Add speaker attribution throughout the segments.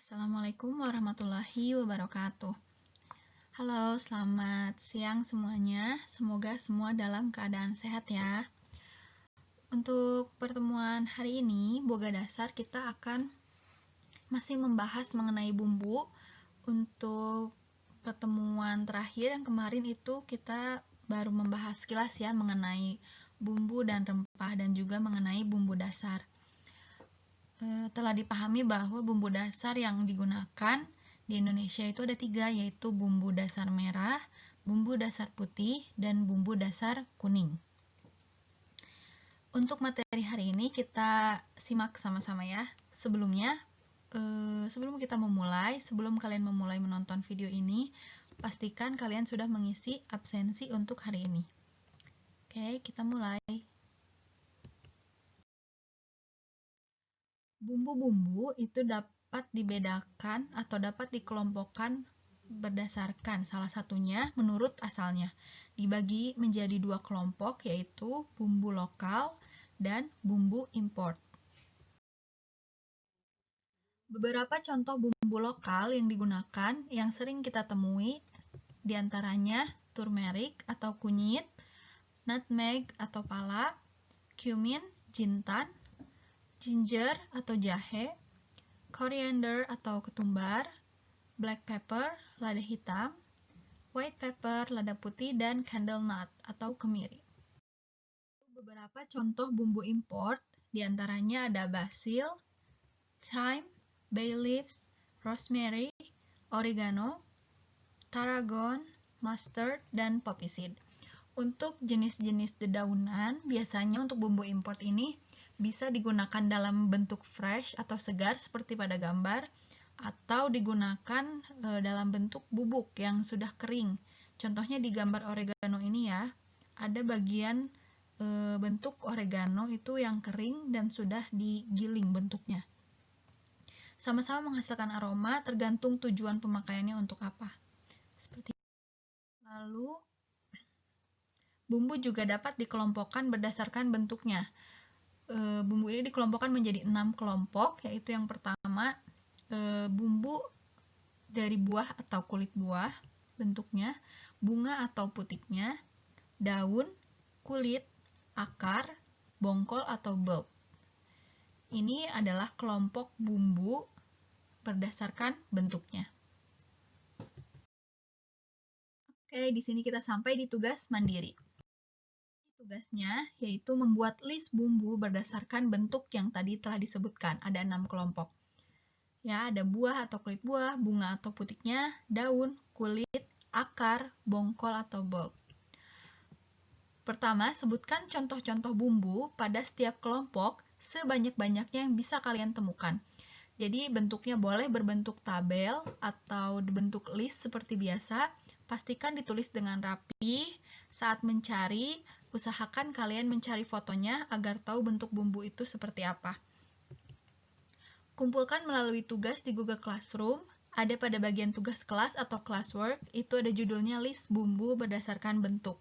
Speaker 1: Assalamualaikum warahmatullahi wabarakatuh. Halo, selamat siang semuanya. Semoga semua dalam keadaan sehat ya. Untuk pertemuan hari ini, Boga Dasar kita akan masih membahas mengenai bumbu. Untuk pertemuan terakhir yang kemarin itu kita baru membahas sekilas ya mengenai bumbu dan rempah dan juga mengenai bumbu dasar. Telah dipahami bahwa bumbu dasar yang digunakan di Indonesia itu ada 3, yaitu bumbu dasar merah, bumbu dasar putih, dan bumbu dasar kuning. Untuk materi hari ini kita simak sama-sama ya. Sebelum kalian memulai menonton video ini, pastikan kalian sudah mengisi absensi untuk hari ini. Oke, kita mulai. Bumbu-bumbu itu dapat dibedakan atau dapat dikelompokkan berdasarkan salah satunya menurut asalnya. Dibagi menjadi 2 kelompok, yaitu bumbu lokal dan bumbu import. Beberapa contoh bumbu lokal yang digunakan yang sering kita temui diantaranya turmeric atau kunyit, nutmeg atau pala, cumin, jintan, ginger atau jahe, coriander atau ketumbar, black pepper, lada hitam, white pepper, lada putih, dan candle nut atau kemiri. Beberapa contoh bumbu import, diantaranya ada basil, thyme, bay leaves, rosemary, oregano, tarragon, mustard, dan poppy seed. Untuk jenis-jenis dedaunan, biasanya untuk bumbu import ini bisa digunakan dalam bentuk fresh atau segar seperti pada gambar, atau digunakan dalam bentuk bubuk yang sudah kering. Contohnya di gambar oregano ini ya, ada bagian bentuk oregano itu yang kering dan sudah digiling bentuknya. Sama-sama menghasilkan aroma tergantung tujuan pemakaiannya untuk apa. Seperti lalu bumbu juga dapat dikelompokkan berdasarkan bentuknya. Bumbu ini dikelompokkan menjadi 6 kelompok, yaitu yang pertama bumbu dari buah atau kulit buah bentuknya, bunga atau putiknya, daun, kulit, akar, bongkol atau bulb. Ini adalah kelompok bumbu berdasarkan bentuknya. Oke, di sini kita sampai di tugas mandiri. Tugasnya yaitu membuat list bumbu berdasarkan bentuk yang tadi telah disebutkan. Ada 6 kelompok. Ya, ada buah atau kulit buah, bunga atau putiknya, daun, kulit, akar, bongkol atau bulb. Pertama, sebutkan contoh-contoh bumbu pada setiap kelompok sebanyak-banyaknya yang bisa kalian temukan. Jadi bentuknya boleh berbentuk tabel atau bentuk list seperti biasa. Pastikan ditulis dengan rapi. Saat mencari, usahakan kalian mencari fotonya agar tahu bentuk bumbu itu seperti apa. Kumpulkan melalui tugas di Google Classroom. Ada pada bagian tugas kelas atau classwork, itu ada judulnya list bumbu berdasarkan bentuk.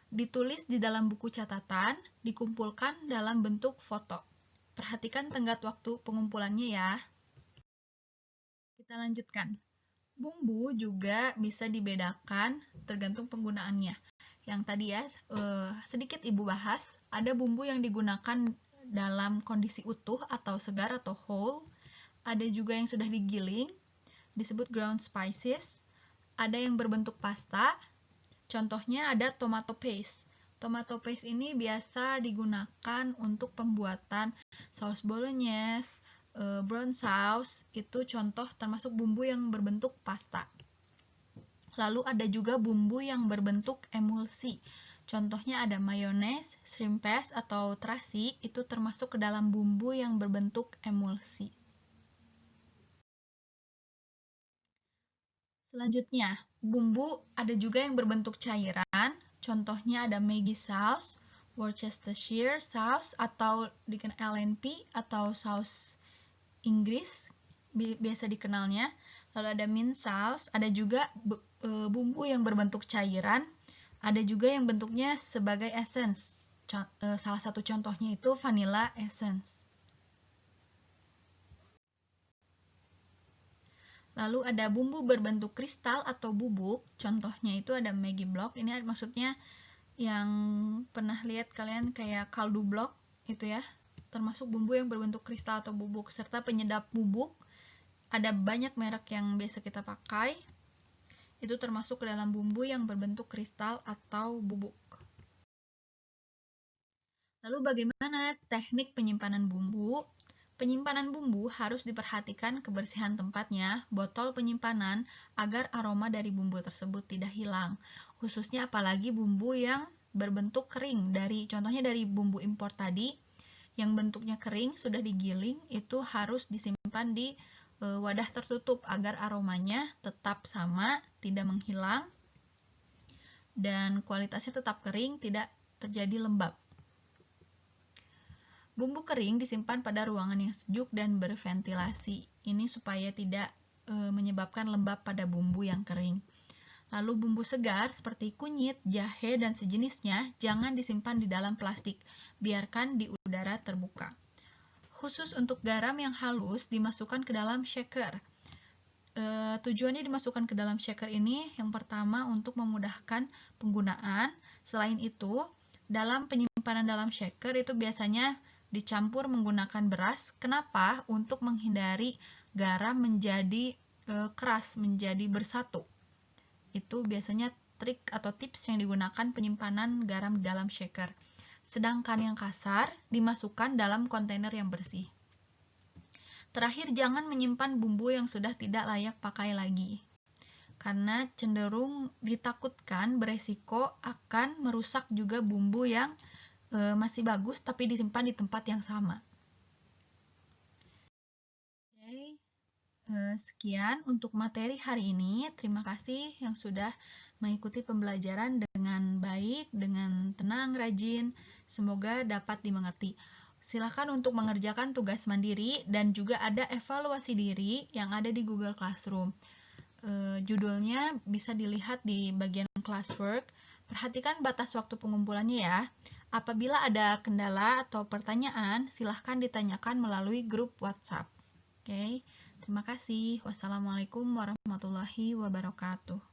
Speaker 1: Ditulis di dalam buku catatan, dikumpulkan dalam bentuk foto. Perhatikan tenggat waktu pengumpulannya ya. Kita lanjutkan. Bumbu juga bisa dibedakan tergantung penggunaannya. Yang tadi ya, sedikit Ibu bahas, ada bumbu yang digunakan dalam kondisi utuh atau segar atau whole. Ada juga yang sudah digiling, disebut ground spices. Ada yang berbentuk pasta, contohnya ada tomato paste. Tomato paste ini biasa digunakan untuk pembuatan saus bolognese, brown sauce, itu contoh termasuk bumbu yang berbentuk pasta. Lalu ada juga bumbu yang berbentuk emulsi. Contohnya ada mayonnaise, shrimp paste, atau terasi, itu termasuk ke dalam bumbu yang berbentuk emulsi. Selanjutnya, bumbu ada juga yang berbentuk cairan. Contohnya ada Maggi sauce, Worcestershire sauce, atau dikenal LNP atau saus Inggris biasa dikenalnya. Lalu ada mint sauce, ada juga bumbu yang berbentuk cairan, ada juga yang bentuknya sebagai essence. Salah satu contohnya itu vanilla essence. Lalu ada bumbu berbentuk kristal atau bubuk, contohnya itu ada Maggi block. Ini maksudnya yang pernah lihat kalian kayak kaldu block itu ya, termasuk bumbu yang berbentuk kristal atau bubuk, serta penyedap bubuk. Ada banyak merek yang biasa kita pakai, itu termasuk ke dalam bumbu yang berbentuk kristal atau bubuk. Lalu bagaimana teknik penyimpanan bumbu? Penyimpanan bumbu harus diperhatikan kebersihan tempatnya, botol penyimpanan, agar aroma dari bumbu tersebut tidak hilang. Khususnya apalagi bumbu yang berbentuk kering, contohnya dari bumbu impor tadi, yang bentuknya kering, sudah digiling, itu harus disimpan di wadah tertutup agar aromanya tetap sama, tidak menghilang, dan kualitasnya tetap kering, tidak terjadi lembab. Bumbu kering disimpan pada ruangan yang sejuk dan berventilasi. Ini supaya tidak menyebabkan lembab pada bumbu yang kering. Lalu bumbu segar seperti kunyit, jahe, dan sejenisnya jangan disimpan di dalam plastik. Biarkan di udara terbuka. Khusus untuk garam yang halus dimasukkan ke dalam shaker. Tujuannya dimasukkan ke dalam shaker ini yang pertama untuk memudahkan penggunaan. Selain itu, dalam penyimpanan dalam shaker itu biasanya dicampur menggunakan beras. Kenapa? Untuk menghindari garam menjadi keras, menjadi bersatu. Itu biasanya trik atau tips yang digunakan penyimpanan garam dalam shaker. Sedangkan yang kasar dimasukkan dalam kontainer yang bersih. Terakhir, jangan menyimpan bumbu yang sudah tidak layak pakai lagi, karena cenderung ditakutkan beresiko akan merusak juga bumbu yang masih bagus tapi disimpan di tempat yang sama. Oke, sekian untuk materi hari ini. Terima kasih yang sudah mengikuti pembelajaran dengan baik, dengan tenang, rajin. Semoga dapat dimengerti. Silakan untuk mengerjakan tugas mandiri dan juga ada evaluasi diri yang ada di Google Classroom. Judulnya bisa dilihat di bagian classwork. Perhatikan batas waktu pengumpulannya ya. Apabila ada kendala atau pertanyaan, silahkan ditanyakan melalui grup WhatsApp. Oke, terima kasih. Wassalamualaikum warahmatullahi wabarakatuh.